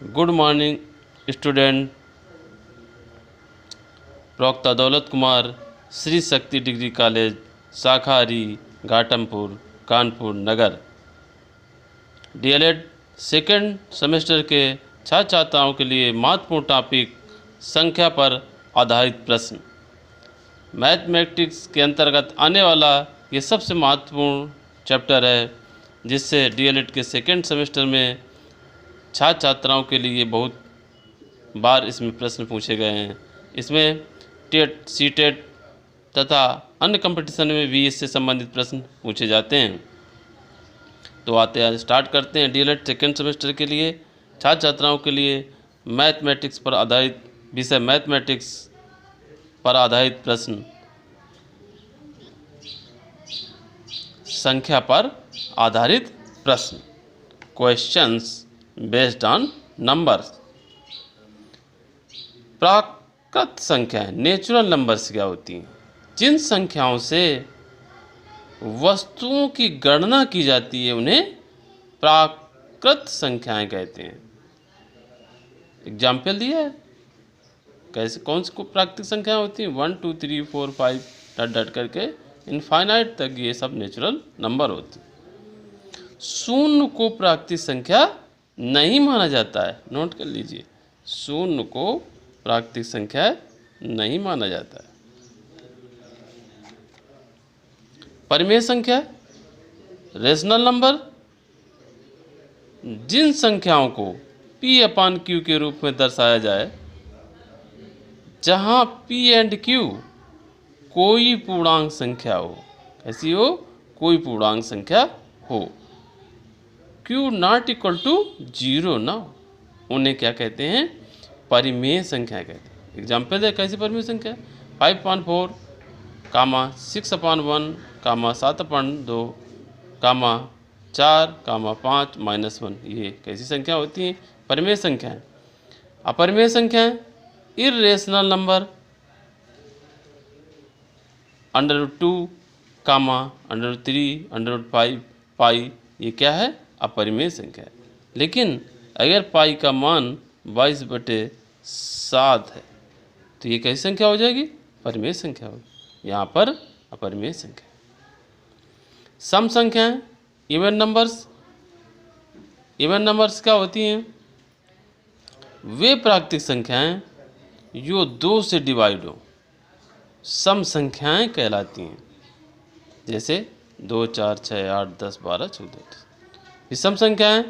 Good morning student. प्रवक्ता दौलत Kumar, Shri Shakti degree college, शाखा री, घाटमपुर, कानपुर नगर। डीएलएड सेकेंड सेमेस्टर के छात्र छात्राओं के लिए महत्वपूर्ण टॉपिक संख्या पर आधारित प्रश्न। मैथमेटिक्स के अंतर्गत आने वाला ये सबसे महत्वपूर्ण चैप्टर है, जिससे डीएलएड के सेकेंड सेमेस्टर में छात्र छात्राओं के लिए बहुत बार इसमें प्रश्न पूछे गए हैं। इसमें टेट, सीटेट तथा अन्य कंपटीशन में भी इससे संबंधित प्रश्न पूछे जाते हैं। तो आते हैं, स्टार्ट करते हैं। डीएलएड सेकेंड सेमेस्टर के लिए छात्र छात्राओं के लिए मैथमेटिक्स पर आधारित विषय, मैथमेटिक्स पर आधारित प्रश्न, संख्या पर आधारित प्रश्न, क्वेश्चंस बेस्ड ऑन नंबर्स। प्राकृत संख्याएं, नेचुरल नंबर्स क्या होती हैं? जिन संख्याओं से वस्तुओं की गणना की जाती है उन्हें प्राकृत संख्याएं कहते हैं। एग्जाम्पल दिया है, कैसे कौन सी प्राकृतिक संख्याएं होती हैं? 1 2 3 4 5 डट डट करके इनफाइनाइट तक ये सब नेचुरल नंबर होती हैं। शून्य को प्राकृतिक संख्या नहीं माना जाता है, नोट कर लीजिए। शून्य को प्राकृतिक संख्या नहीं माना जाता है। परिमेय संख्या, रेशनल नंबर, जिन संख्याओं को P/Q के रूप में दर्शाया जाए, जहां P एंड Q कोई पूर्णांक संख्या हो। कैसी हो? कोई पूर्णांक संख्या हो। Q नॉट इक्वल टू 0 ना, उन्हें क्या कहते हैं? परिमेय संख्या कहते हैं। एग्जाम्पल है, कैसी परिमेय संख्या? 5/4, 6/1, 7/2, 4, 5, -1। ये कैसी संख्या होती हैं? परिमेय संख्याएं। अपरिमेय संख्याएं, इर्रेशनल नंबर, √2, √3, √5, पाई, ये क्या है? अपरिमेय संख्या है। लेकिन अगर पाई का मान 22/7 है तो ये कैसी संख्या हो जाएगी? परिमेय संख्या होगी। यहाँ पर अपरिमेय संख्या। सम संख्याएं, इवन नंबर्स। इवन नंबर्स क्या होती हैं? वे प्राकृतिक संख्याएं जो 2 से डिवाइड हो, सम संख्याएं कहलाती हैं। जैसे 2, 4, 6, 8, 10, 12, 14। विषम संख्याएं,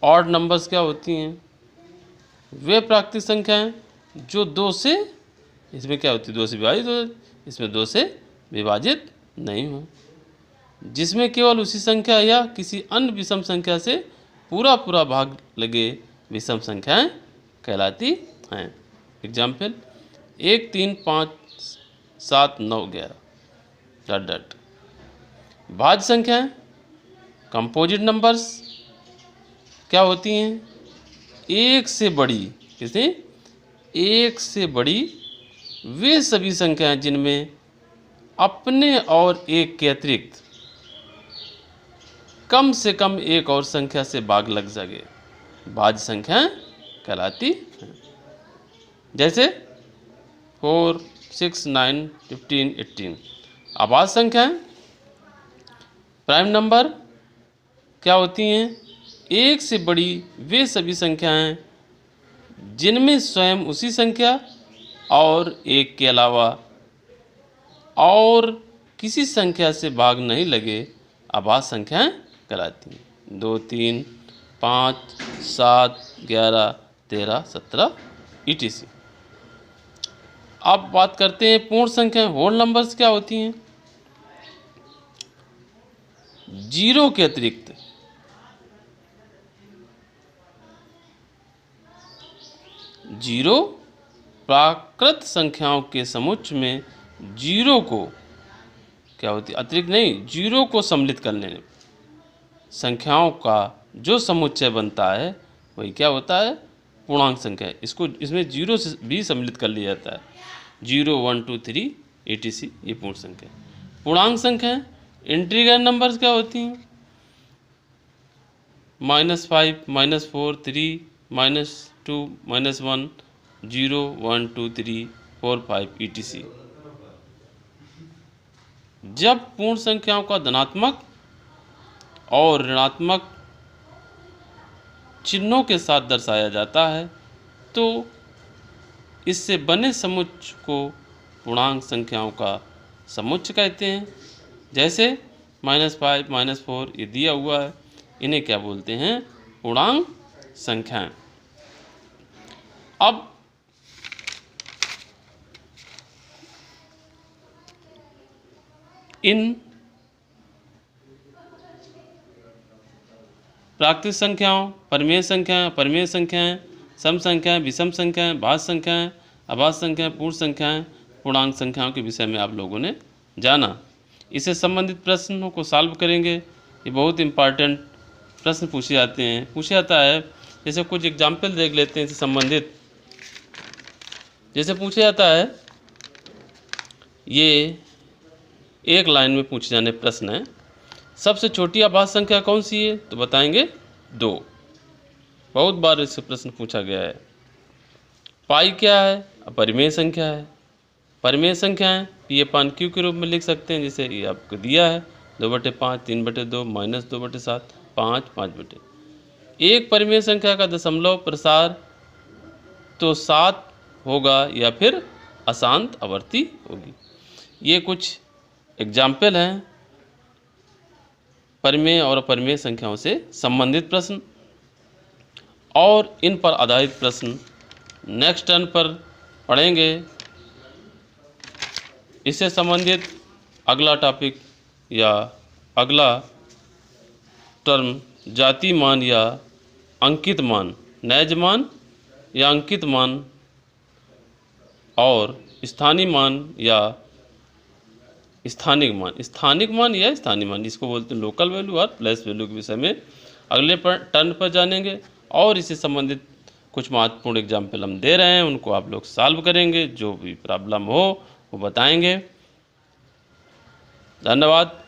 ऑड नंबर्स क्या होती हैं? वे प्राकृतिक संख्याएं जो 2 से, इसमें क्या होती है? 2 से विभाजित हो, इसमें 2 से विभाजित नहीं हो, जिसमें केवल उसी संख्या या किसी अन्य विषम संख्या से पूरा पूरा भाग लगे, विषम संख्याएं कहलाती हैं। एग्जाम्पल, 1, 3, 5, 7, 9, 11 डट डट। भाज्य संख्याएं, कंपोजिट नंबर्स क्या होती हैं? एक से बड़ी, किसे? एक से बड़ी वे सभी संख्याएं जिनमें अपने और एक के अतिरिक्त कम से कम एक और संख्या से भाग लग सके, भाज्य संख्याएं कहलाती हैं। जैसे 4, 6, 9, 15, 18। अभाज्य संख्याएं, प्राइम नंबर क्या होती हैं? एक से बड़ी वे सभी संख्याएं जिनमें स्वयं उसी संख्या और एक के अलावा और किसी संख्या से भाग नहीं लगे, अभाज्य संख्याएं कहलाती हैं। 2, 3, 5, 7, 11, 13, 17 etc। अब बात करते हैं पूर्ण संख्याएं, होल नंबर्स क्या होती हैं? 0 के अतिरिक्त जीरो प्राकृत संख्याओं के समुच्चय में 0 को क्या होती है? अतिरिक्त नहीं, 0 को सम्मिलित करने में संख्याओं का जो समुच्चय बनता है वही क्या होता है? पूर्णांक संख्या। इसको इसमें 0 से भी सम्मिलित कर लिया जाता है। 0, 1, 2, 3 etc। ये पूर्ण संख्या। पूर्णांक संख्या, इंटीजर नंबर्स क्या होती हैं? -5, -4, 3, -2 -1 0 1 2 3 4 5 etc। जब पूर्ण संख्याओं का धनात्मक और ऋणात्मक चिन्हों के साथ दर्शाया जाता है तो इससे बने समुच्चय को पूर्णांक संख्याओं का समुच्चय कहते हैं। जैसे -5 -4 ये दिया हुआ है, इन्हें क्या बोलते हैं? पूर्णांक संख्याएं। अब इन प्राकृतिक संख्याओं, परिमेय संख्याएं, सम संख्याएं, विषम संख्याएं, भाज्य संख्याएं, अभाज्य संख्याएं, पूर्ण संख्याएं, पूर्णांक संख्याओं के विषय में आप लोगों ने जाना। इससे संबंधित प्रश्नों को सॉल्व करेंगे। ये बहुत इंपॉर्टेंट प्रश्न पूछे जाते हैं, पूछा जाता है। जैसे कुछ एग्जाम्पल देख लेते हैं इससे संबंधित। जैसे पूछा जाता है, ये एक लाइन में पूछे जाने प्रश्न है, सबसे छोटी अभाज्य संख्या कौन सी है? तो बताएंगे 2। बहुत बार इससे प्रश्न पूछा गया है। पाई क्या है? अपरिमेय संख्या है। परिमेय संख्याएं P/Q के रूप में लिख सकते हैं, जैसे ये आपको दिया है 2/5, 3/2, -2/7, 5, 5/। एक परिमेय संख्या का दशमलव प्रसार तो 7 होगा या फिर अशांत आवर्ती होगी। ये कुछ एग्जाम्पल हैं परिमेय और अपरिमेय संख्याओं से संबंधित प्रश्न, और इन पर आधारित प्रश्न नेक्स्ट टर्न पर पढ़ेंगे। इससे संबंधित अगला टॉपिक या अगला टर्म जाति मान या अंकित मान, नैज मान या अंकित मान, और स्थानीय मान या स्थानिक मान या स्थानीय मान, जिसको बोलते हैं लोकल वैल्यू और प्लेस वैल्यू के विषय में अगले टर्न पर जानेंगे। और इससे संबंधित कुछ महत्वपूर्ण एग्जाम्पल हम दे रहे हैं, उनको आप लोग सॉल्व करेंगे। जो भी प्रॉब्लम हो वो बताएंगे। धन्यवाद।